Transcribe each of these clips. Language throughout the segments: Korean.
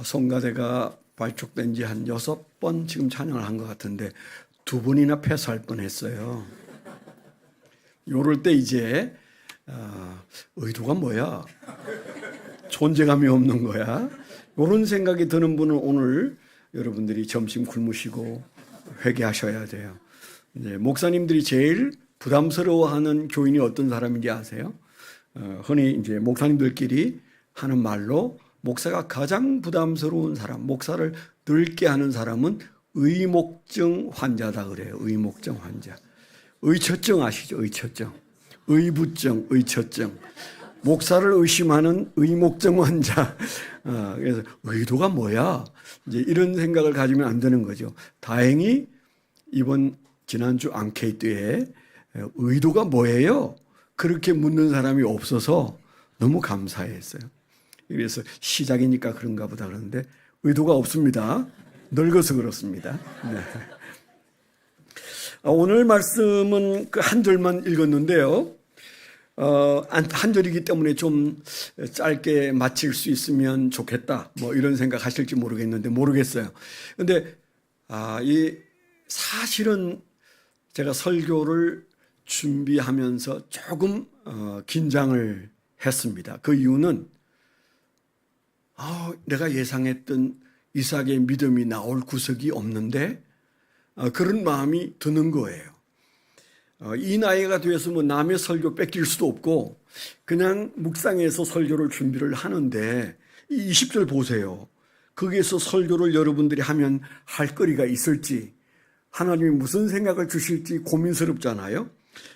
송가대가 발족된 지 한 6번 지금 찬양을 한 것 같은데 2번이나 패스할 뻔했어요. 요럴 때 이제 의도가 뭐야? 존재감이 없는 거야? 이런 생각이 드는 분은 오늘 여러분들이 점심 굶으시고 회개하셔야 돼요. 목사님들이 제일 부담스러워하는 교인이 어떤 사람인지 아세요? 흔히 이제 목사님들끼리 하는 말로 목사가 가장 부담스러운 사람, 목사를 늙게 하는 사람은 의목증 환자다 그래요. 의목증 환자. 의처증 아시죠? 의처증. 의부증, 의처증. 목사를 의심하는 의목증 환자. 그래서 의도가 뭐야? 이제 이런 생각을 가지면 안 되는 거죠. 다행히 지난주 앙케이트에 의도가 뭐예요? 그렇게 묻는 사람이 없어서 너무 감사했어요. 그래서 시작이니까 그런가 보다 그러는데 의도가 없습니다. 늙어서 그렇습니다. 네. 오늘 말씀은 그 한 절만 읽었는데요. 한 절이기 때문에 좀 짧게 마칠 수 있으면 좋겠다. 뭐 이런 생각 하실지 모르겠어요. 근데 이 사실은 제가 설교를 준비하면서 조금 긴장을 했습니다. 그 이유는 내가 예상했던 이삭의 믿음이 나올 구석이 없는데 그런 마음이 드는 거예요. 이 나이가 돼서 뭐 남의 설교 뺏길 수도 없고 그냥 묵상해서 설교를 준비를 하는데 이 20절 보세요. 거기에서 설교를 여러분들이 하면 할 거리가 있을지 하나님이 무슨 생각을 주실지 고민스럽잖아요.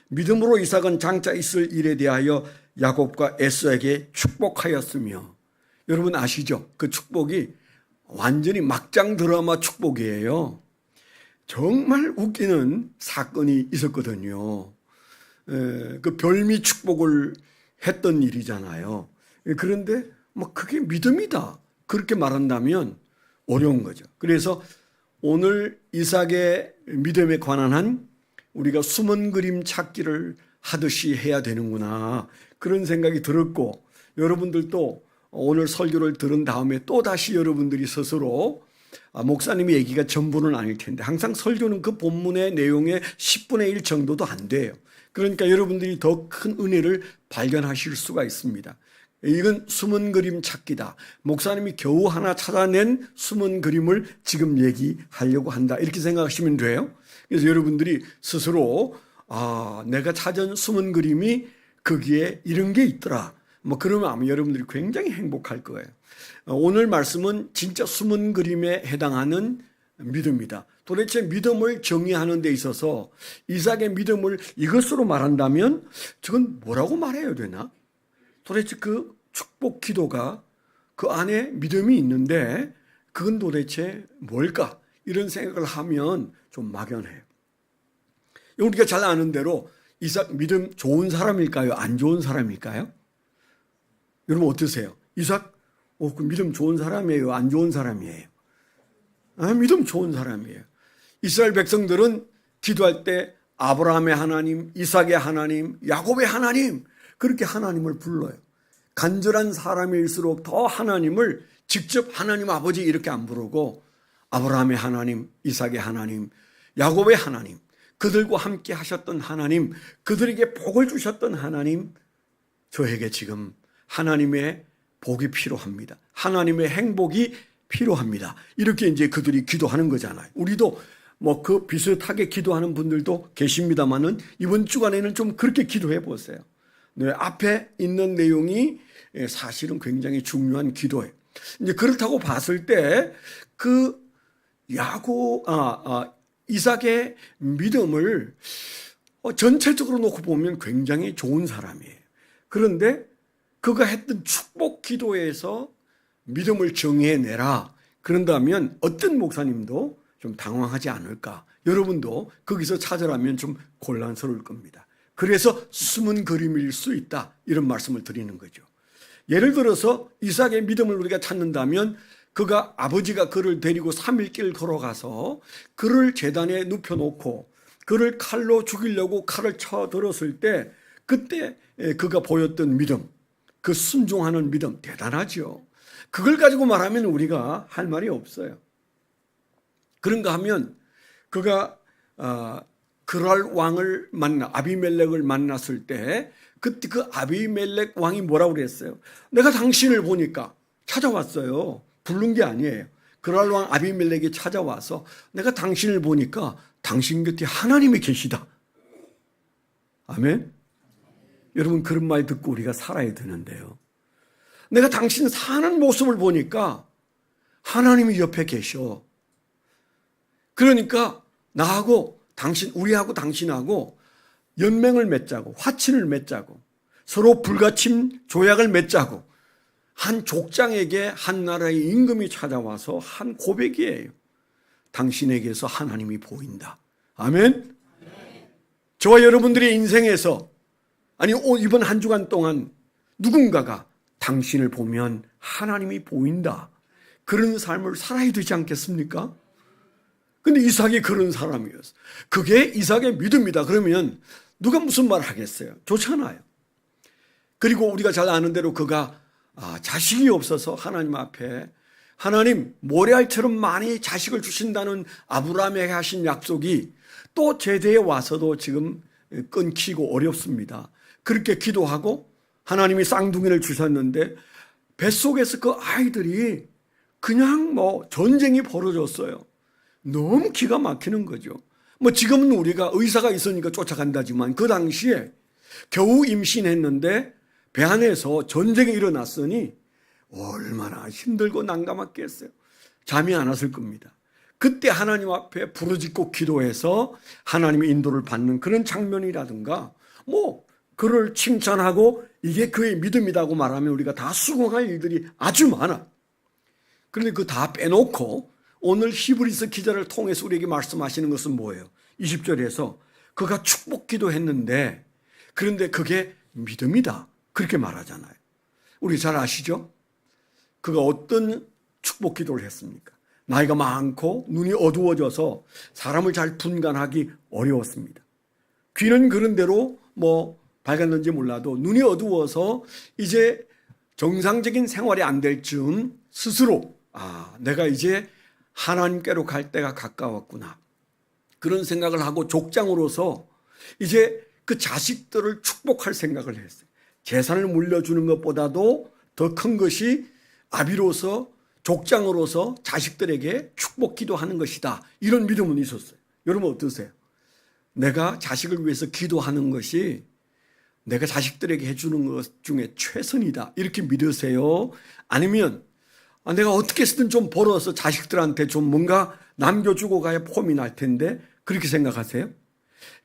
믿음으로 이삭은 장차 있을 일에 대하여 야곱과 에서에게 축복하였으며, 여러분 아시죠? 그 축복이 완전히 막장 드라마 축복이에요. 정말 웃기는 사건이 있었거든요. 그 별미 축복을 했던 일이잖아요. 그런데 뭐 그게 믿음이다 그렇게 말한다면 어려운 거죠. 그래서 오늘 이삭의 믿음에 관한 한 우리가 숨은 그림 찾기를 하듯이 해야 되는구나 그런 생각이 들었고, 여러분들도 오늘 설교를 들은 다음에 또 다시 여러분들이 스스로 목사님의 얘기가 전부는 아닐 텐데 항상 설교는 그 본문의 내용의 10분의 1 정도도 안 돼요. 그러니까 여러분들이 더 큰 은혜를 발견하실 수가 있습니다. 이건 숨은 그림 찾기다. 목사님이 겨우 하나 찾아낸 숨은 그림을 지금 얘기하려고 한다. 이렇게 생각하시면 돼요. 그래서 여러분들이 스스로 내가 찾은 숨은 그림이 거기에 이런 게 있더라. 뭐 그러면 아마 여러분들이 굉장히 행복할 거예요. 오늘 말씀은 진짜 숨은 그림에 해당하는 믿음이다. 도대체 믿음을 정의하는 데 있어서 이삭의 믿음을 이것으로 말한다면 저건 뭐라고 말해야 되나? 도대체 그 축복 기도가 그 안에 믿음이 있는데 그건 도대체 뭘까? 이런 생각을 하면 좀 막연해요. 우리가 잘 아는 대로 이삭 믿음 좋은 사람일까요? 안 좋은 사람일까요? 여러분 어떠세요? 이삭 그 믿음 좋은 사람이에요? 안 좋은 사람이에요? 믿음 좋은 사람이에요. 이스라엘 백성들은 기도할 때 아브라함의 하나님, 이삭의 하나님, 야곱의 하나님 그렇게 하나님을 불러요. 간절한 사람일수록 더 하나님을 직접 하나님 아버지 이렇게 안 부르고 아브라함의 하나님, 이삭의 하나님, 야곱의 하나님, 그들과 함께 하셨던 하나님, 그들에게 복을 주셨던 하나님, 저에게 지금 하나님의 복이 필요합니다. 하나님의 행복이 필요합니다. 이렇게 이제 그들이 기도하는 거잖아요. 우리도 뭐 그 비슷하게 기도하는 분들도 계십니다만은 이번 주간에는 좀 그렇게 기도해 보세요. 네, 앞에 있는 내용이 사실은 굉장히 중요한 기도예요. 이제 그렇다고 봤을 때 그 이삭의 믿음을 전체적으로 놓고 보면 굉장히 좋은 사람이에요. 그런데 그가 했던 축복 기도에서 믿음을 정해내라. 그런다면 어떤 목사님도 좀 당황하지 않을까. 여러분도 거기서 찾으라면 좀 곤란스러울 겁니다. 그래서 숨은 그림일 수 있다. 이런 말씀을 드리는 거죠. 예를 들어서 이삭의 믿음을 우리가 찾는다면 그가 아버지가 그를 데리고 3일길 걸어가서 그를 제단에 눕혀놓고 그를 칼로 죽이려고 칼을 쳐들었을 때 그때 그가 보였던 믿음, 그 순종하는 믿음 대단하죠. 그걸 가지고 말하면 우리가 할 말이 없어요. 그런가 하면 그가 그랄 왕을 아비멜렉을 만났을 때 그때 그 아비멜렉 왕이 뭐라고 그랬어요? 내가 당신을 보니까 찾아왔어요. 부른 게 아니에요. 그랄 왕 아비멜렉이 찾아와서 내가 당신을 보니까 당신 곁에 하나님이 계시다. 아멘. 여러분, 그런 말 듣고 우리가 살아야 되는데요. 내가 당신 사는 모습을 보니까 하나님이 옆에 계셔. 그러니까 나하고 우리하고 당신하고 연맹을 맺자고, 화친을 맺자고, 서로 불가침 조약을 맺자고, 한 족장에게 한 나라의 임금이 찾아와서 한 고백이에요. 당신에게서 하나님이 보인다. 아멘. 저와 여러분들의 인생에서, 이번 한 주간 동안 누군가가 당신을 보면 하나님이 보인다. 그런 삶을 살아야 되지 않겠습니까? 근데 이삭이 그런 사람이었어. 그게 이삭의 믿음이다. 그러면 누가 무슨 말 하겠어요? 좋잖아요. 그리고 우리가 잘 아는 대로 그가 자식이 없어서 하나님 앞에, 하나님 모래알처럼 많이 자식을 주신다는 아브라함에게 하신 약속이 또 제대에 와서도 지금 끊기고 어렵습니다. 그렇게 기도하고 하나님이 쌍둥이를 주셨는데 뱃속에서 그 아이들이 그냥 전쟁이 벌어졌어요. 너무 기가 막히는 거죠. 지금은 우리가 의사가 있으니까 쫓아간다지만 그 당시에 겨우 임신했는데 배 안에서 전쟁이 일어났으니 얼마나 힘들고 난감했겠어요. 잠이 안 왔을 겁니다. 그때 하나님 앞에 부르짖고 기도해서 하나님의 인도를 받는 그런 장면이라든가 그를 칭찬하고 이게 그의 믿음이라고 말하면 우리가 다 수긍할 일들이 아주 많아. 그런데 그거 다 빼놓고 오늘 히브리서 기자를 통해서 우리에게 말씀하시는 것은 뭐예요? 20절에서 그가 축복 기도했는데 그런데 그게 믿음이다. 그렇게 말하잖아요. 우리 잘 아시죠? 그가 어떤 축복 기도를 했습니까? 나이가 많고 눈이 어두워져서 사람을 잘 분간하기 어려웠습니다. 귀는 그런 대로 밝았는지 몰라도 눈이 어두워서 이제 정상적인 생활이 안 될 즈음 스스로 내가 이제 하나님께로 갈 때가 가까웠구나. 그런 생각을 하고 족장으로서 이제 그 자식들을 축복할 생각을 했어요. 재산을 물려주는 것보다도 더 큰 것이 아비로서 족장으로서 자식들에게 축복 기도하는 것이다. 이런 믿음은 있었어요. 여러분 어떠세요? 내가 자식을 위해서 기도하는 것이 내가 자식들에게 해주는 것 중에 최선이다. 이렇게 믿으세요? 아니면 내가 어떻게 해서든 좀 벌어서 자식들한테 좀 뭔가 남겨주고 가야 폼이 날 텐데 그렇게 생각하세요?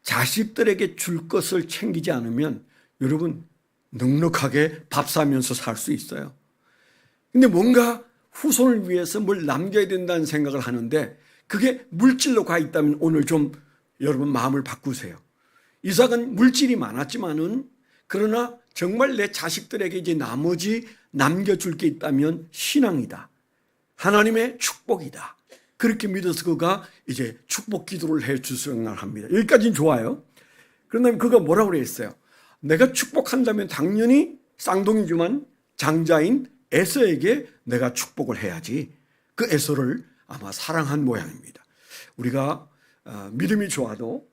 자식들에게 줄 것을 챙기지 않으면 여러분 넉넉하게 밥 사면서 살 수 있어요. 근데 뭔가 후손을 위해서 뭘 남겨야 된다는 생각을 하는데 그게 물질로 가 있다면 오늘 좀 여러분 마음을 바꾸세요. 이삭은 물질이 많았지만은 그러나 정말 내 자식들에게 이제 나머지 남겨줄 게 있다면 신앙이다. 하나님의 축복이다. 그렇게 믿어서 그가 이제 축복 기도를 해 주성을 합니다. 여기까지는 좋아요. 그런다면 그가 뭐라고 그랬어요? 내가 축복한다면 당연히 쌍둥이지만 장자인 에서에게 내가 축복을 해야지. 그 에서를 아마 사랑한 모양입니다. 우리가 믿음이 좋아도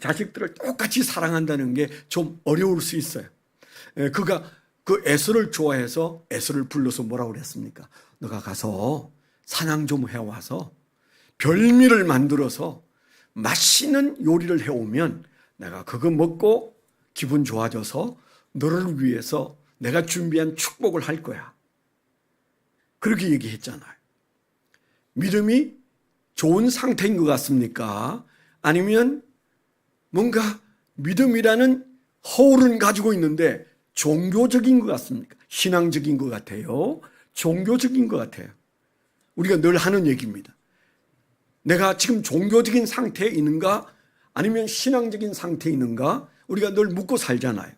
자식들을 똑같이 사랑한다는 게 좀 어려울 수 있어요. 그가 그 에서를 좋아해서 에서를 불러서 뭐라고 그랬습니까? 너가 가서 사냥 좀 해와서 별미를 만들어서 맛있는 요리를 해오면 내가 그거 먹고 기분 좋아져서 너를 위해서 내가 준비한 축복을 할 거야. 그렇게 얘기했잖아요. 믿음이 좋은 상태인 것 같습니까? 아니면 뭔가 믿음이라는 허울은 가지고 있는데 종교적인 것 같습니까? 신앙적인 것 같아요? 종교적인 것 같아요. 우리가 늘 하는 얘기입니다. 내가 지금 종교적인 상태에 있는가? 아니면 신앙적인 상태에 있는가? 우리가 늘 묻고 살잖아요.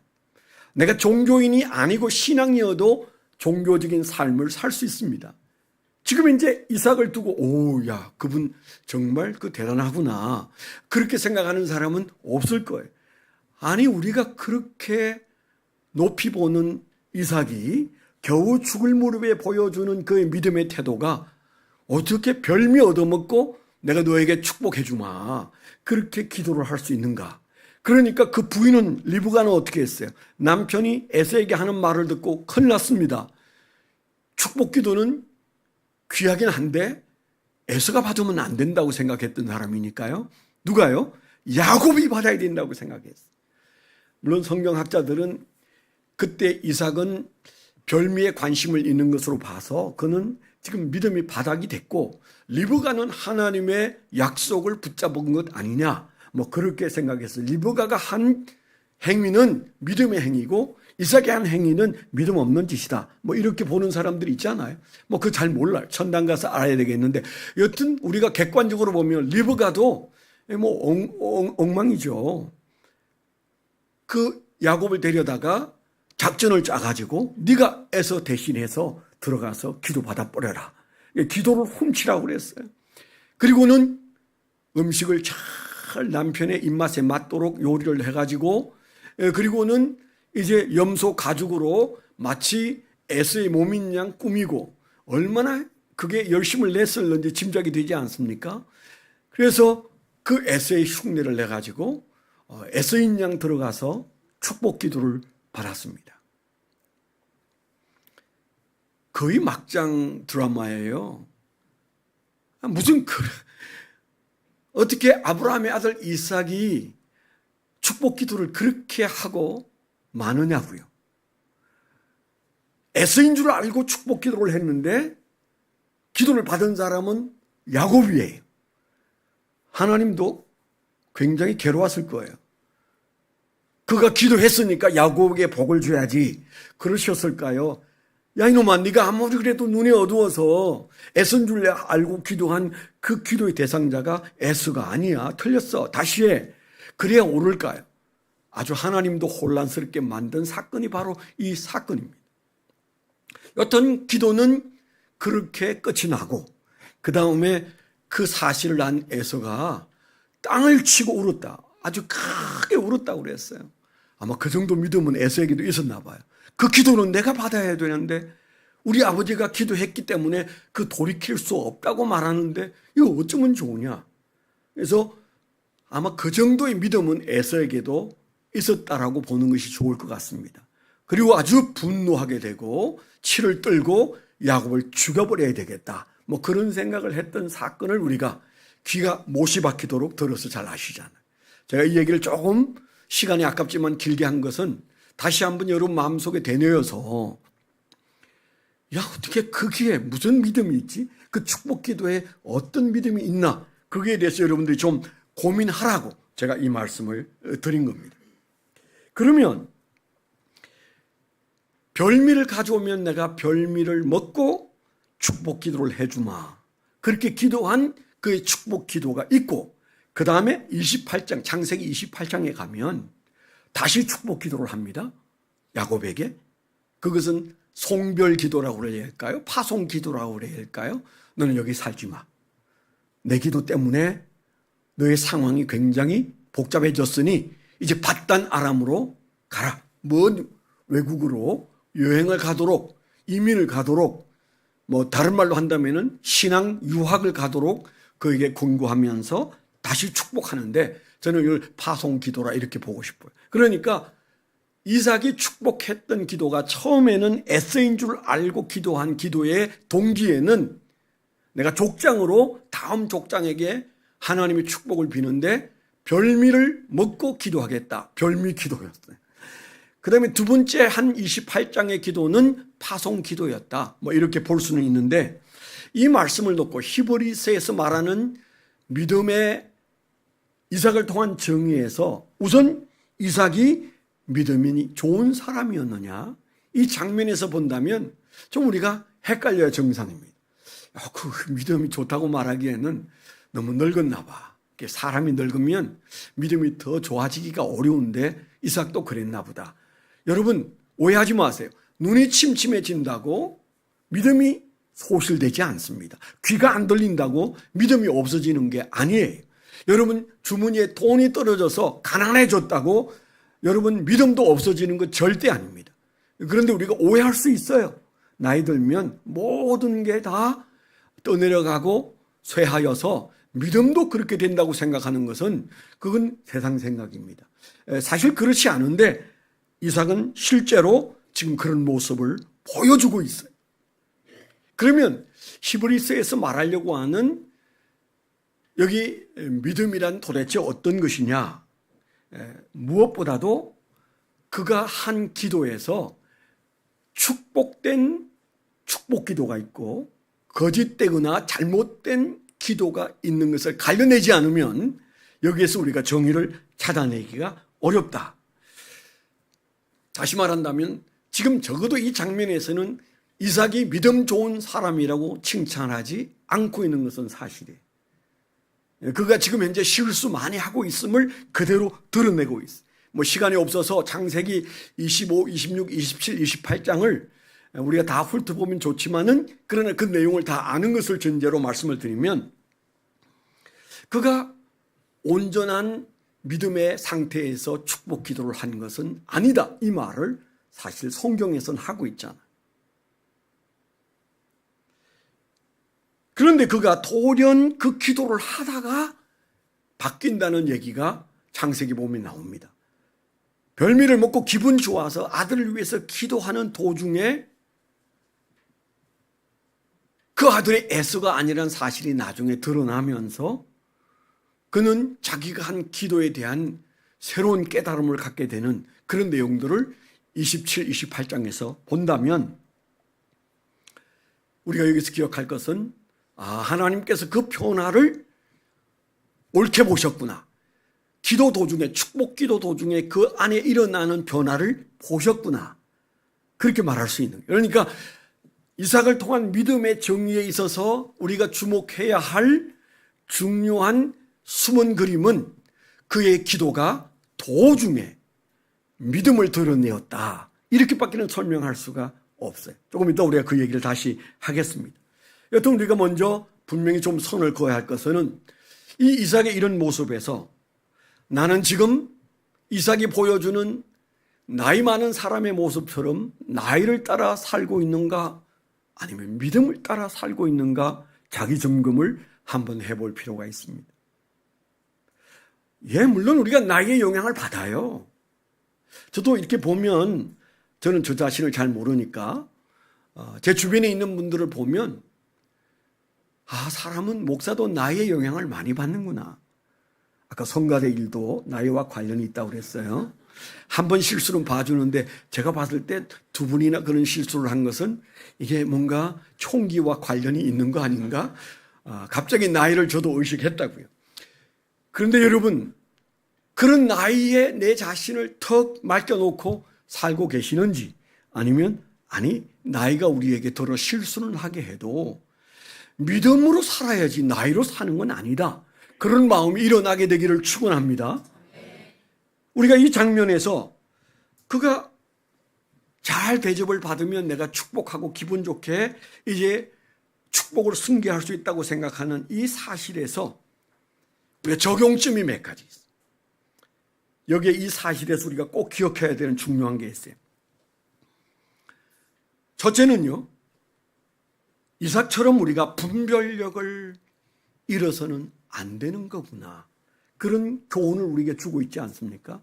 내가 종교인이 아니고 신앙이어도 종교적인 삶을 살 수 있습니다. 지금 이제 이삭을 두고 야 그분 정말 대단하구나 그렇게 생각하는 사람은 없을 거예요. 아니 우리가 그렇게 높이 보는 이삭이 겨우 죽을 무렵에 보여주는 그의 믿음의 태도가 어떻게 별미 얻어먹고 내가 너에게 축복해 주마 그렇게 기도를 할 수 있는가? 그러니까 그 부인은 리브가는 어떻게 했어요? 남편이 에서에게 하는 말을 듣고 큰일 났습니다. 축복 기도는 귀하긴 한데 에서가 받으면 안 된다고 생각했던 사람이니까요. 누가요? 야곱이 받아야 된다고 생각했어요. 물론 성경학자들은 그때 이삭은 별미에 관심을 있는 것으로 봐서 그는 지금 믿음이 바닥이 됐고 리브가는 하나님의 약속을 붙잡은 것 아니냐 뭐 그렇게 생각했어요. 리브가가 한 행위는 믿음의 행위고 이삭이 한 행위는 믿음 없는 짓이다. 뭐 이렇게 보는 사람들이 있잖아요. 뭐 그거 잘 몰라요. 천당 가서 알아야 되겠는데 여튼 우리가 객관적으로 보면 리브가도 뭐 엉망이죠. 그 야곱을 데려다가 작전을 짜가지고 네가 에서 대신해서 들어가서 기도 받아버려라. 기도를 훔치라고 그랬어요. 그리고는 음식을 잘 남편의 입맛에 맞도록 요리를 해가지고 그리고는 이제 염소 가죽으로 마치 에서의 몸인 양 꾸미고 얼마나 그게 열심을 냈을는지 짐작이 되지 않습니까? 그래서 그 에서의 흉내를 내가지고 에서인 양 들어가서 축복 기도를 받았습니다. 거의 막장 드라마예요. 무슨 어떻게 아브라함의 아들 이삭이 축복 기도를 그렇게 하고 마느냐고요. 에서인 줄 알고 축복 기도를 했는데 기도를 받은 사람은 야곱이에요. 하나님도 굉장히 괴로웠을 거예요. 그가 기도했으니까 야곱에게 복을 줘야지 그러셨을까요? 야 이놈아 네가 아무리 그래도 눈이 어두워서 에서인 줄 알고 기도한 그 기도의 대상자가 에서가 아니야. 틀렸어. 다시 해. 그래야 오를까요? 아주 하나님도 혼란스럽게 만든 사건이 바로 이 사건입니다. 여튼 기도는 그렇게 끝이 나고 그 다음에 그 사실을 안 에서가 땅을 치고 울었다. 아주 크게 울었다고 그랬어요. 아마 그 정도 믿음은 에서에게도 있었나 봐요. 그 기도는 내가 받아야 되는데 우리 아버지가 기도했기 때문에 그 돌이킬 수 없다고 말하는데 이거 어쩌면 좋으냐. 그래서 아마 그 정도의 믿음은 에서에게도 있었다라고 보는 것이 좋을 것 같습니다. 그리고 아주 분노하게 되고 치를 떨고 야곱을 죽여버려야 되겠다. 뭐 그런 생각을 했던 사건을 우리가 귀가 못이 박히도록 들어서 잘 아시잖아요. 제가 이 얘기를 조금 시간이 아깝지만 길게 한 것은 다시 한번 여러분 마음속에 되뇌어서 야 어떻게 거기에 무슨 믿음이 있지? 그 축복 기도에 어떤 믿음이 있나? 거기에 대해서 여러분들이 좀 고민하라고 제가 이 말씀을 드린 겁니다. 그러면 별미를 가져오면 내가 별미를 먹고 축복 기도를 해주마. 그렇게 기도한 그의 축복 기도가 있고 그 다음에 28장 창세기 28장에 가면 다시 축복 기도를 합니다. 야곱에게. 그것은 송별 기도라고 그래야 할까요? 파송 기도라고 그래야 할까요? 너는 여기 살지 마. 내 기도 때문에 너의 상황이 굉장히 복잡해졌으니 이제 밧단 아람으로 가라. 먼 외국으로 여행을 가도록 이민을 가도록 뭐 다른 말로 한다면은 신앙 유학을 가도록 그에게 권고하면서 다시 축복하는데 저는 이걸 파송 기도라 이렇게 보고 싶어요. 그러니까 이삭이 축복했던 기도가 처음에는 에서인 줄 알고 기도한 기도의 동기에는 내가 족장으로 다음 족장에게 하나님의 축복을 비는데 별미를 먹고 기도하겠다. 별미 기도였어요. 그 다음에 두 번째 한 28장의 기도는 파송 기도였다. 뭐 이렇게 볼 수는 있는데 이 말씀을 놓고 히브리서에서 말하는 믿음의 이삭을 통한 정의에서 우선 이삭이 믿음이 좋은 사람이었느냐 이 장면에서 본다면 좀 우리가 헷갈려야 정상입니다. 그 믿음이 좋다고 말하기에는 너무 늙었나 봐. 사람이 늙으면 믿음이 더 좋아지기가 어려운데 이삭도 그랬나 보다. 여러분 오해하지 마세요. 눈이 침침해진다고 믿음이 소실되지 않습니다. 귀가 안 들린다고 믿음이 없어지는 게 아니에요. 여러분 주머니에 돈이 떨어져서 가난해졌다고 여러분 믿음도 없어지는 것 절대 아닙니다. 그런데 우리가 오해할 수 있어요. 나이 들면 모든 게 다 떠내려가고 쇠하여서 믿음도 그렇게 된다고 생각하는 것은 그건 세상 생각입니다. 사실 그렇지 않은데 이삭은 실제로 지금 그런 모습을 보여주고 있어요. 그러면 히브리서에서 말하려고 하는 여기 믿음이란 도대체 어떤 것이냐? 무엇보다도 그가 한 기도에서 축복된 축복 기도가 있고 거짓되거나 잘못된 기도가 있는 것을 갈려내지 않으면 여기에서 우리가 정의를 찾아내기가 어렵다. 다시 말한다면 지금 적어도 이 장면에서는 이삭이 믿음 좋은 사람이라고 칭찬하지 않고 있는 것은 사실이에요. 그가 지금 현재 실수 많이 하고 있음을 그대로 드러내고 있어요. 시간이 없어서 창세기 25, 26, 27, 28장을 우리가 다 훑어보면 좋지만은 그러나 그 내용을 다 아는 것을 전제로 말씀을 드리면 그가 온전한 믿음의 상태에서 축복 기도를 한 것은 아니다. 이 말을 사실 성경에서는 하고 있잖아. 그런데 그가 돌연 그 기도를 하다가 바뀐다는 얘기가 창세기 보면 나옵니다. 별미를 먹고 기분 좋아서 아들을 위해서 기도하는 도중에 그 아들의 에서가 아니라는 사실이 나중에 드러나면서 그는 자기가 한 기도에 대한 새로운 깨달음을 갖게 되는 그런 내용들을 27, 28장에서 본다면 우리가 여기서 기억할 것은 하나님께서 그 변화를 옳게 보셨구나. 기도 도중에 축복 기도 도중에 그 안에 일어나는 변화를 보셨구나. 그렇게 말할 수 있는. 그러니까 이삭을 통한 믿음의 정의에 있어서 우리가 주목해야 할 중요한 숨은 그림은 그의 기도가 도중에 믿음을 드러내었다. 이렇게밖에는 설명할 수가 없어요. 조금 이따 우리가 그 얘기를 다시 하겠습니다. 여튼 우리가 먼저 분명히 좀 선을 그어야 할 것은 이 이삭의 이런 모습에서 나는 지금 이삭이 보여주는 나이 많은 사람의 모습처럼 나이를 따라 살고 있는가 아니면 믿음을 따라 살고 있는가 자기 점검을 한번 해볼 필요가 있습니다. 물론 우리가 나이의 영향을 받아요. 저도 이렇게 보면 저는 저 자신을 잘 모르니까 제 주변에 있는 분들을 보면 사람은 목사도 나이의 영향을 많이 받는구나. 아까 성가대 일도 나이와 관련이 있다고 그랬어요. 한 번 실수는 봐주는데 제가 봤을 때 두 분이나 그런 실수를 한 것은 이게 뭔가 총기와 관련이 있는 거 아닌가? 갑자기 나이를 저도 의식했다고요. 그런데 여러분 그런 나이에 내 자신을 턱 맡겨놓고 살고 계시는지 아니면 나이가 우리에게 들어 실수는 하게 해도 믿음으로 살아야지 나이로 사는 건 아니다. 그런 마음이 일어나게 되기를 축원합니다. 우리가 이 장면에서 그가 잘 대접을 받으면 내가 축복하고 기분 좋게 이제 축복을 승계할 수 있다고 생각하는 이 사실에서 우리가 적용점이 몇 가지 있어요. 여기에 이 사실에서 우리가 꼭 기억해야 되는 중요한 게 있어요. 첫째는요, 이삭처럼 우리가 분별력을 잃어서는 안 되는 거구나. 그런 교훈을 우리에게 주고 있지 않습니까?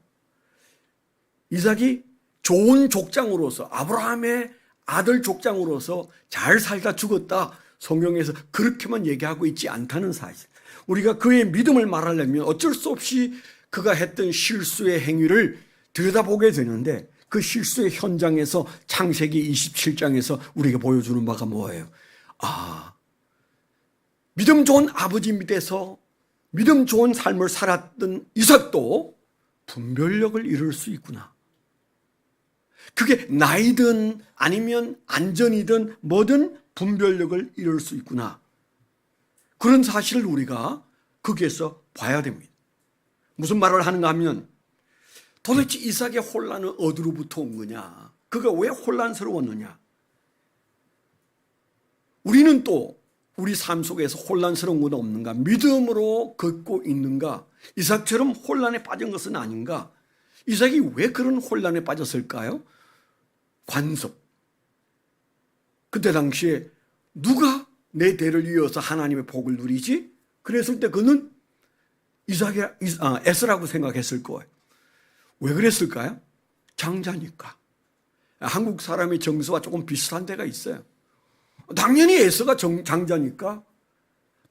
이삭이 좋은 족장으로서 아브라함의 아들 족장으로서 잘 살다 죽었다. 성경에서 그렇게만 얘기하고 있지 않다는 사실. 우리가 그의 믿음을 말하려면 어쩔 수 없이 그가 했던 실수의 행위를 들여다보게 되는데 그 실수의 현장에서 창세기 27장에서 우리에게 보여주는 바가 뭐예요? 믿음 좋은 아버지 밑에서 믿음 좋은 삶을 살았던 이삭도 분별력을 잃을 수 있구나. 그게 나이든 아니면 안전이든 뭐든 분별력을 잃을 수 있구나. 그런 사실을 우리가 거기에서 봐야 됩니다. 무슨 말을 하는가 하면 도대체 이삭의 혼란은 어디로부터 온 거냐? 그가 왜 혼란스러웠느냐? 우리는 또 우리 삶 속에서 혼란스러운 건 없는가? 믿음으로 걷고 있는가? 이삭처럼 혼란에 빠진 것은 아닌가? 이삭이 왜 그런 혼란에 빠졌을까요? 관습. 그때 당시에 누가 내 대를 이어서 하나님의 복을 누리지? 그랬을 때 그는 에서라고 생각했을 거예요. 왜 그랬을까요? 장자니까. 한국 사람의 정서와 조금 비슷한 데가 있어요. 당연히 에서가 장자니까.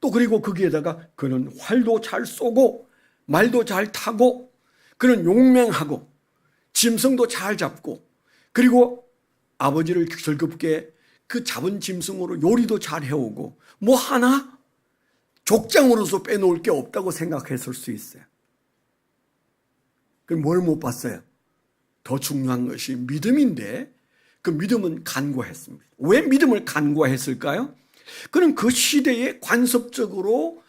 또 그리고 거기에다가 그는 활도 잘 쏘고 말도 잘 타고 그는 용맹하고 짐승도 잘 잡고 그리고 아버지를 즐겁게 그 잡은 짐승으로 요리도 잘 해오고 뭐 하나 족장으로서 빼놓을 게 없다고 생각했을 수 있어요. 그럼 뭘 못 봤어요? 더 중요한 것이 믿음인데 그 믿음은 간과했습니다. 왜 믿음을 간과했을까요? 그는 그 시대에 관습적으로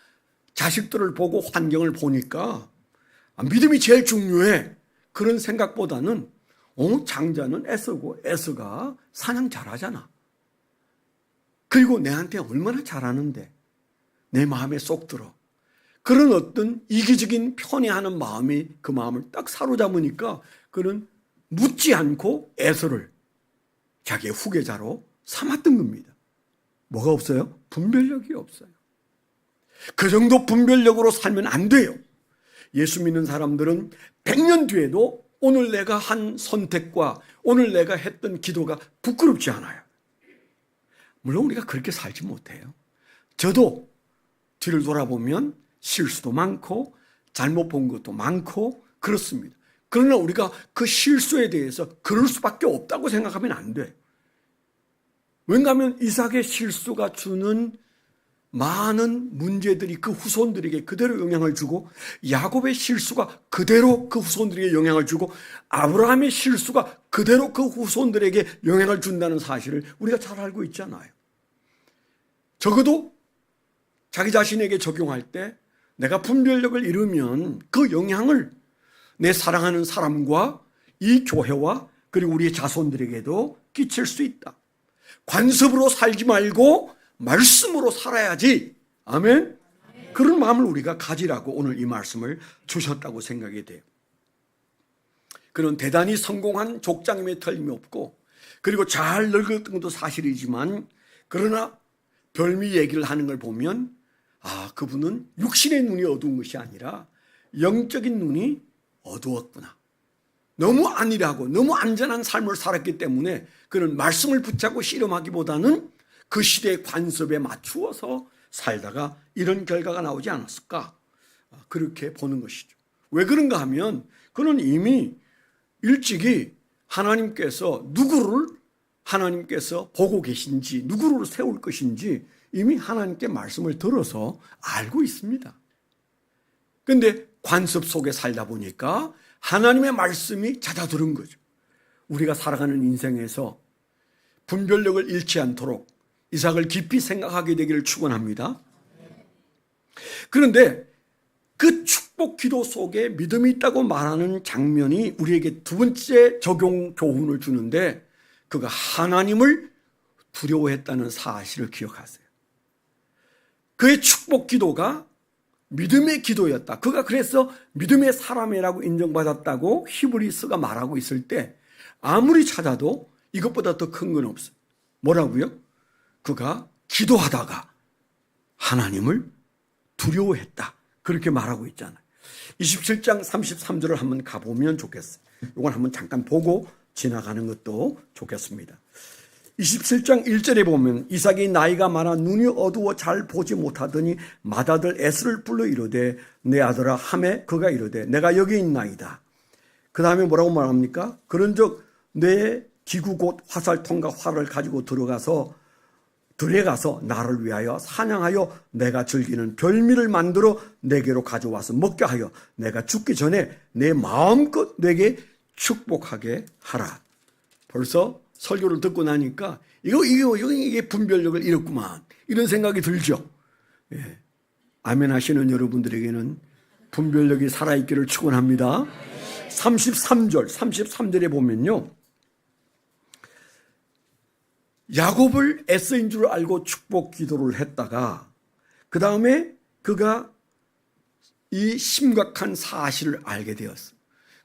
자식들을 보고 환경을 보니까 믿음이 제일 중요해. 그런 생각보다는 장자는 에서고 에서가 사냥 잘하잖아. 그리고 내한테 얼마나 잘하는데 내 마음에 쏙 들어. 그런 어떤 이기적인 편애하는 마음이 그 마음을 딱 사로잡으니까 그는 묻지 않고 에서를 자기의 후계자로 삼았던 겁니다. 뭐가 없어요? 분별력이 없어요. 그 정도 분별력으로 살면 안 돼요. 예수 믿는 사람들은 100년 뒤에도 오늘 내가 한 선택과 오늘 내가 했던 기도가 부끄럽지 않아요. 물론 우리가 그렇게 살지 못해요. 저도 뒤를 돌아보면 실수도 많고 잘못 본 것도 많고 그렇습니다. 그러나 우리가 그 실수에 대해서 그럴 수밖에 없다고 생각하면 안 돼. 왜냐하면 이삭의 실수가 주는 많은 문제들이 그 후손들에게 그대로 영향을 주고 야곱의 실수가 그대로 그 후손들에게 영향을 주고 아브라함의 실수가 그대로 그 후손들에게 영향을 준다는 사실을 우리가 잘 알고 있잖아요. 적어도 자기 자신에게 적용할 때 내가 분별력을 잃으면 그 영향을 내 사랑하는 사람과 이 교회와 그리고 우리의 자손들에게도 끼칠 수 있다. 관습으로 살지 말고 말씀으로 살아야지. 아멘. 그런 마음을 우리가 가지라고 오늘 이 말씀을 주셨다고 생각이 돼요. 그는 대단히 성공한 족장임에 틀림없고 그리고 잘 늙었던 것도 사실이지만 그러나 별미 얘기를 하는 걸 보면 그분은 육신의 눈이 어두운 것이 아니라 영적인 눈이 어두웠구나. 너무 안일하고 너무 안전한 삶을 살았기 때문에 그는 말씀을 붙잡고 씨름하기보다는 그 시대의 관습에 맞추어서 살다가 이런 결과가 나오지 않았을까? 그렇게 보는 것이죠. 왜 그런가 하면 그는 이미 일찍이 하나님께서 누구를 하나님께서 보고 계신지 누구를 세울 것인지 이미 하나님께 말씀을 들어서 알고 있습니다. 그런데 관습 속에 살다 보니까 하나님의 말씀이 잦아들은 거죠. 우리가 살아가는 인생에서 분별력을 잃지 않도록 이삭을 깊이 생각하게 되기를 축원합니다. 그런데 그 축복 기도 속에 믿음이 있다고 말하는 장면이 우리에게 두 번째 적용 교훈을 주는데 그가 하나님을 두려워했다는 사실을 기억하세요. 그의 축복 기도가 믿음의 기도였다. 그가 그래서 믿음의 사람이라고 인정받았다고 히브리서가 말하고 있을 때 아무리 찾아도 이것보다 더 큰 건 없어요. 뭐라고요? 그가 기도하다가 하나님을 두려워했다. 그렇게 말하고 있잖아요. 27장 33절을 한번 가보면 좋겠어요. 이건 한번 잠깐 보고 지나가는 것도 좋겠습니다. 27장 1절에 보면 이삭이 나이가 많아 눈이 어두워 잘 보지 못하더니 맏아들 에스를 불러 이르되 내 아들아 하매 그가 이르되 내가 여기 있나이다. 그 다음에 뭐라고 말합니까? 그런즉 내 기구 곧 화살통과 활을 가지고 들어가서 나를 위하여 사냥하여 내가 즐기는 별미를 만들어 내게로 가져와서 먹게 하여 내가 죽기 전에 내 마음껏 내게 축복하게 하라. 벌써 설교를 듣고 나니까 이게 분별력을 잃었구만 이런 생각이 들죠. 예. 아멘 하시는 여러분들에게는 분별력이 살아있기를 축원합니다. 33절에 보면요, 야곱을 에서인 줄 알고 축복 기도를 했다가 그 다음에 그가 이 심각한 사실을 알게 되었어요.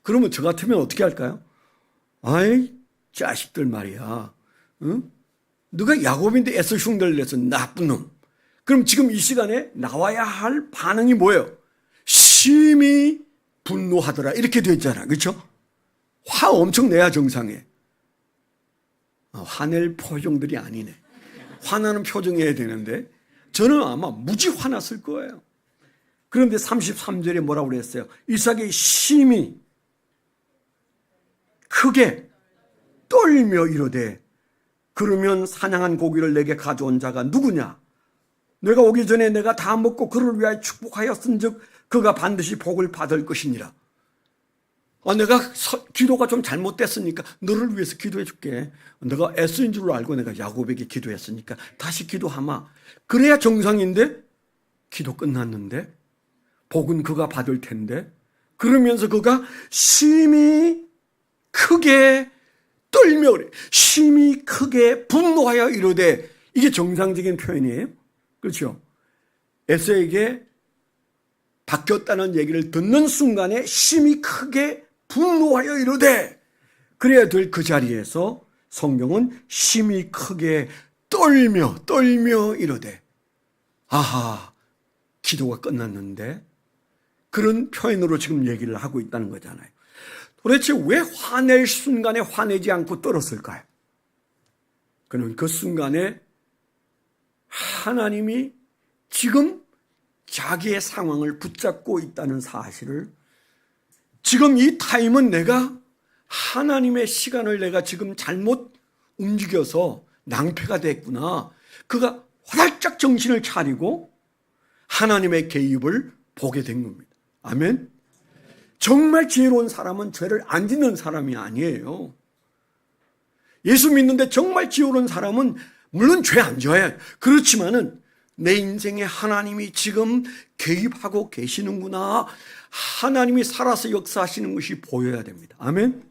그러면 저 같으면 어떻게 할까요? 아이 자식들 말이야, 응? 너가 야곱인데 애써 흉내를 내서 나쁜 놈. 그럼 지금 이 시간에 나와야 할 반응이 뭐예요? 심히 분노하더라. 이렇게 돼 있잖아. 그렇죠? 화 엄청 내야 정상해. 화낼 표정들이 아니네. 화나는 표정해야 되는데 저는 아마 무지 화났을 거예요. 그런데 33절에 뭐라고 그랬어요? 이삭이 심히 크게 떨며 이르되 그러면 사냥한 고기를 내게 가져온 자가 누구냐? 내가 오기 전에 내가 다 먹고 그를 위하여 축복하였은즉 그가 반드시 복을 받을 것이니라. 내가 기도가 좀 잘못됐으니까 너를 위해서 기도해 줄게. 내가 애쓰인 줄 알고 내가 야곱에게 기도했으니까 다시 기도하마. 그래야 정상인데 기도 끝났는데 복은 그가 받을 텐데 그러면서 그가 심히 크게 떨며 그래. 심히 크게 분노하여 이르되 이게 정상적인 표현이에요. 그렇죠? 에서에게 바뀌었다는 얘기를 듣는 순간에 심히 크게 분노하여 이르되 그래야 될 그 자리에서 성경은 심히 크게 떨며 이르되 아하 기도가 끝났는데 그런 표현으로 지금 얘기를 하고 있다는 거잖아요. 도대체 왜 화낼 순간에 화내지 않고 떨었을까요? 그는 그 순간에 하나님이 지금 자기의 상황을 붙잡고 있다는 사실을 지금 이 타임은 내가 하나님의 시간을 내가 지금 잘못 움직여서 낭패가 됐구나. 그가 활짝 정신을 차리고 하나님의 개입을 보게 된 겁니다. 아멘. 정말 지혜로운 사람은 죄를 안 짓는 사람이 아니에요. 예수 믿는데 정말 지혜로운 사람은 물론 죄 안 져요. 그렇지만은 내 인생에 하나님이 지금 개입하고 계시는구나. 하나님이 살아서 역사하시는 것이 보여야 됩니다. 아멘.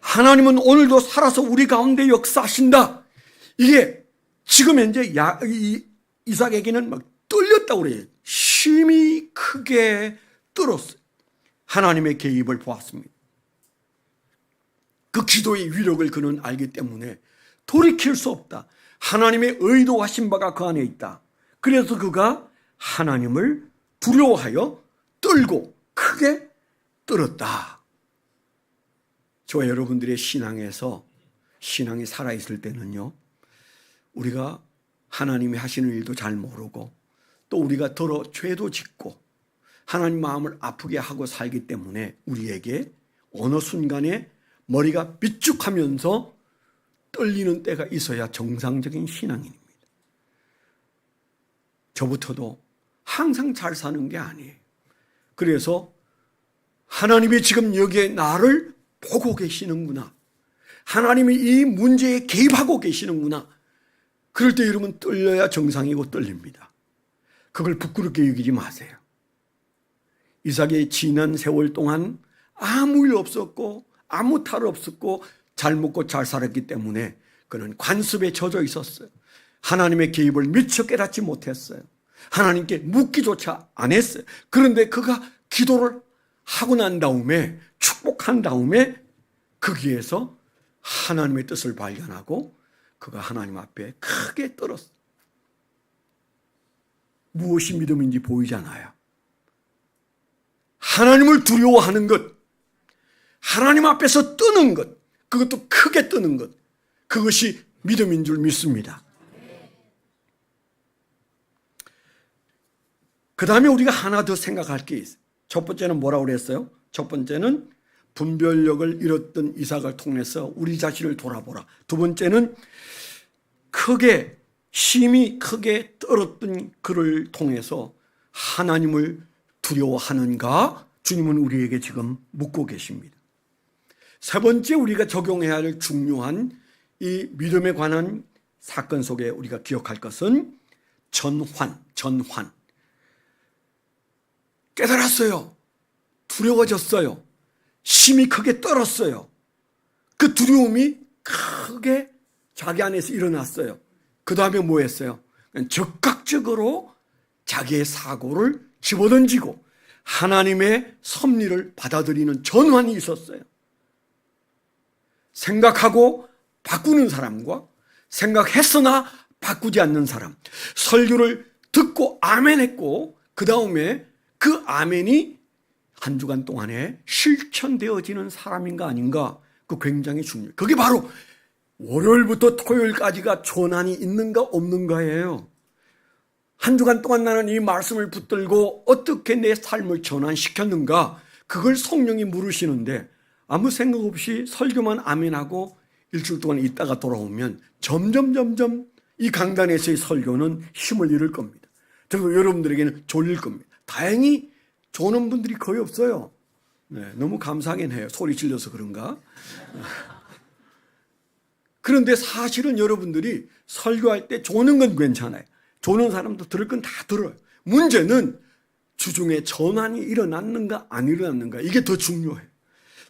하나님은 오늘도 살아서 우리 가운데 역사하신다. 이게 지금 현재 이삭에게는 막 떨렸다고 그래요. 심히 크게 떨었어요. 하나님의 개입을 보았습니다. 그 기도의 위력을 그는 알기 때문에 돌이킬 수 없다. 하나님의 의도하신 바가 그 안에 있다. 그래서 그가 하나님을 두려워하여 떨고 크게 떨었다. 저와 여러분들의 신앙에서 신앙이 살아있을 때는요, 우리가 하나님이 하시는 일도 잘 모르고 또 우리가 더러 죄도 짓고 하나님 마음을 아프게 하고 살기 때문에 우리에게 어느 순간에 머리가 삐죽하면서 떨리는 때가 있어야 정상적인 신앙인입니다. 저부터도 항상 잘 사는 게 아니에요. 그래서 하나님이 지금 여기에 나를 보고 계시는구나. 하나님이 이 문제에 개입하고 계시는구나. 그럴 때 여러분 떨려야 정상이고 떨립니다. 그걸 부끄럽게 여기지 마세요. 이삭의 지난 세월 동안 아무 일 없었고 아무 탈 없었고 잘 먹고 잘 살았기 때문에 그는 관습에 젖어 있었어요. 하나님의 개입을 미처 깨닫지 못했어요. 하나님께 묻기조차 안 했어요. 그런데 그가 기도를 하고 난 다음에 축복한 다음에 거기에서 하나님의 뜻을 발견하고 그가 하나님 앞에 크게 떨었어요. 무엇이 믿음인지 보이잖아요. 하나님을 두려워하는 것, 하나님 앞에서 뜨는 것, 그것도 크게 뜨는 것, 그것이 믿음인 줄 믿습니다. 그 다음에 우리가 하나 더 생각할 게 있어요. 첫 번째는 뭐라고 그랬어요? 첫 번째는 분별력을 잃었던 이삭을 통해서 우리 자신을 돌아보라. 두 번째는 크게 심히 크게 떨었던 그를 통해서 하나님을 두려워하는가? 주님은 우리에게 지금 묻고 계십니다. 세 번째 우리가 적용해야 할 중요한 이 믿음에 관한 사건 속에 우리가 기억할 것은 전환. 깨달았어요. 두려워졌어요. 심히 크게 떨었어요. 그 두려움이 크게 자기 안에서 일어났어요. 그 다음에 뭐 했어요? 적극적으로 자기의 사고를 집어던지고 하나님의 섭리를 받아들이는 전환이 있었어요. 생각하고 바꾸는 사람과 생각했으나 바꾸지 않는 사람, 설교를 듣고 아멘했고 그 다음에 그 아멘이 한 주간 동안에 실천되어지는 사람인가 아닌가, 그 굉장히 중요해요. 그게 바로 월요일부터 토요일까지가 전환이 있는가 없는가예요. 한 주간 동안 나는 이 말씀을 붙들고 어떻게 내 삶을 전환시켰는가, 그걸 성령이 물으시는데 아무 생각 없이 설교만 아멘하고 일주일 동안 있다가 돌아오면 점점 이 강단에서의 설교는 힘을 잃을 겁니다. 그리고 여러분들에게는 졸릴 겁니다. 다행히 조는 분들이 거의 없어요. 네, 너무 감사하긴 해요. 소리 질려서 그런가? 그런데 사실은 여러분들이 설교할 때 조는 건 괜찮아요. 조는 사람도 들을 건 다 들어요. 문제는 주중에 전환이 일어났는가 안 일어났는가, 이게 더 중요해요.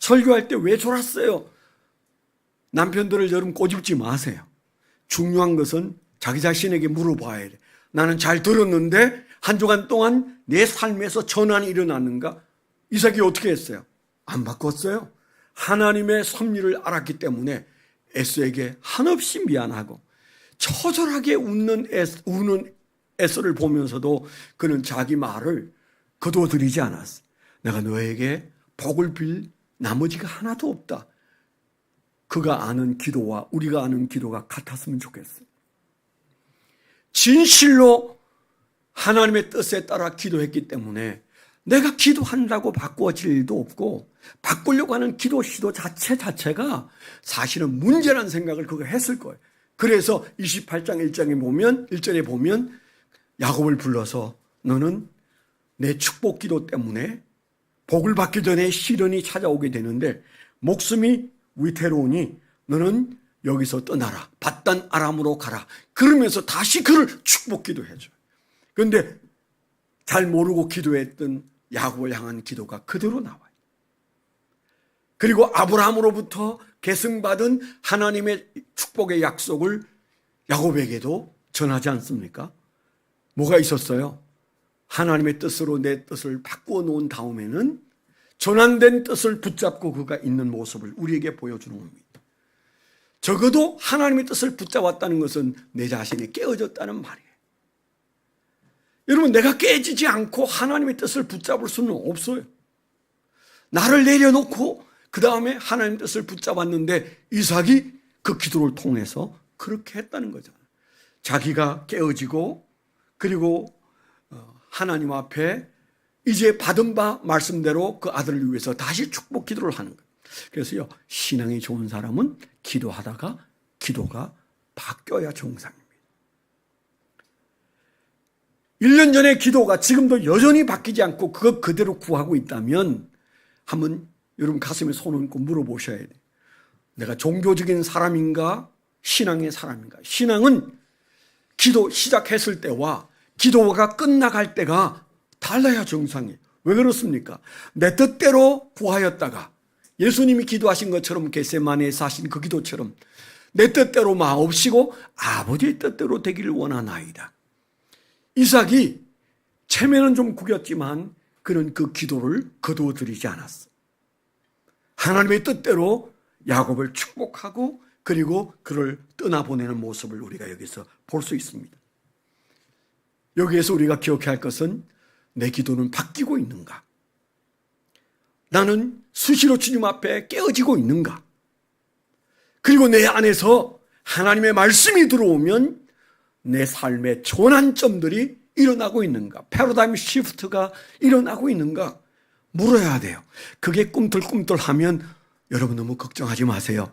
설교할 때 왜 졸았어요? 남편들을 여러분 꼬집지 마세요. 중요한 것은 자기 자신에게 물어봐야 돼. 나는 잘 들었는데 한 주간 동안 내 삶에서 전환이 일어났는가? 이삭이 어떻게 했어요? 안 바꿨어요. 하나님의 섭리를 알았기 때문에 에서에게 한없이 미안하고 처절하게 우는 에서를 보면서도 그는 자기 말을 거두어들이지 않았어. 내가 너에게 복을 빌 나머지가 하나도 없다. 그가 아는 기도와 우리가 아는 기도가 같았으면 좋겠어요. 진실로 하나님의 뜻에 따라 기도했기 때문에 내가 기도한다고 바꾸어질 일도 없고, 바꾸려고 하는 기도 시도 자체가 사실은 문제라는 생각을 그가 했을 거예요. 그래서 28장 1절에 보면 야곱을 불러서 너는 내 축복 기도 때문에 복을 받기 전에 시련이 찾아오게 되는데 목숨이 위태로우니 너는 여기서 떠나라. 밧단 아람으로 가라. 그러면서 다시 그를 축복 기도해줘요. 그런데 잘 모르고 기도했던 야곱을 향한 기도가 그대로 나와요. 그리고 아브라함으로부터 계승받은 하나님의 축복의 약속을 야곱에게도 전하지 않습니까? 뭐가 있었어요? 하나님의 뜻으로 내 뜻을 바꾸어 놓은 다음에는 전환된 뜻을 붙잡고 그가 있는 모습을 우리에게 보여주는 겁니다. 적어도 하나님의 뜻을 붙잡았다는 것은 내 자신이 깨어졌다는 말이에요. 여러분, 내가 깨지지 않고 하나님의 뜻을 붙잡을 수는 없어요. 나를 내려놓고 그 다음에 하나님의 뜻을 붙잡았는데 이삭이 그 기도를 통해서 그렇게 했다는 거잖아요. 자기가 깨어지고 그리고 하나님 앞에 이제 받은 바 말씀대로 그 아들을 위해서 다시 축복 기도를 하는 거예요. 그래서요, 신앙이 좋은 사람은 기도하다가 기도가 바뀌어야 정상입니다. 1년 전의 기도가 지금도 여전히 바뀌지 않고 그거 그대로 구하고 있다면 한번 여러분 가슴에 손 얹고 물어보셔야 돼요. 내가 종교적인 사람인가? 신앙의 사람인가? 신앙은 기도 시작했을 때와 기도가 끝나갈 때가 달라야 정상이에요. 왜 그렇습니까? 내 뜻대로 구하였다가 예수님이 기도하신 것처럼 겟세마네에서 하신 그 기도처럼 내 뜻대로 마옵시고 아버지의 뜻대로 되기를 원하나이다. 이삭이 체면은 좀 구겼지만 그는 그 기도를 거두어들이지 않았어. 하나님의 뜻대로 야곱을 축복하고 그리고 그를 떠나보내는 모습을 우리가 여기서 볼 수 있습니다. 여기에서 우리가 기억해야 할 것은 내 기도는 바뀌고 있는가? 나는 수시로 주님 앞에 깨어지고 있는가? 그리고 내 안에서 하나님의 말씀이 들어오면 내 삶의 전환점들이 일어나고 있는가? 패러다임 시프트가 일어나고 있는가? 물어야 돼요. 그게 꿈틀꿈틀하면 여러분 너무 걱정하지 마세요.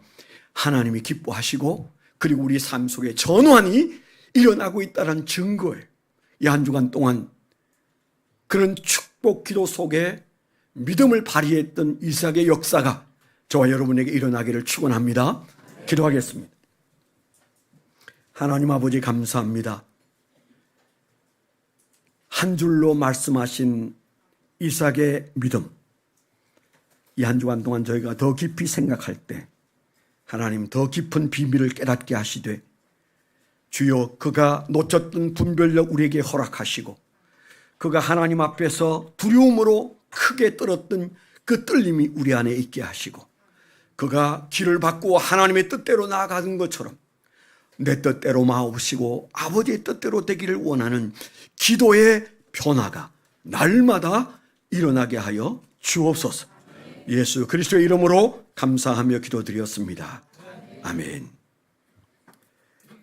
하나님이 기뻐하시고 그리고 우리 삶 속에 전환이 일어나고 있다는 증거예요. 이 한 주간 동안 그런 축복 기도 속에 믿음을 발휘했던 이삭의 역사가 저와 여러분에게 일어나기를 축원합니다. 기도하겠습니다. 하나님 아버지 감사합니다. 한 줄로 말씀하신 이삭의 믿음, 이 한 주간 동안 저희가 더 깊이 생각할 때 하나님 더 깊은 비밀을 깨닫게 하시되 주여 그가 놓쳤던 분별력 우리에게 허락하시고 그가 하나님 앞에서 두려움으로 크게 떨었던 그 떨림이 우리 안에 있게 하시고 그가 길을 바꾸어 하나님의 뜻대로 나아가는 것처럼 내 뜻대로 마옵시고 아버지의 뜻대로 되기를 원하는 기도의 변화가 날마다 일어나게 하여 주옵소서. 예수 그리스도의 이름으로 감사하며 기도드렸습니다. 아멘.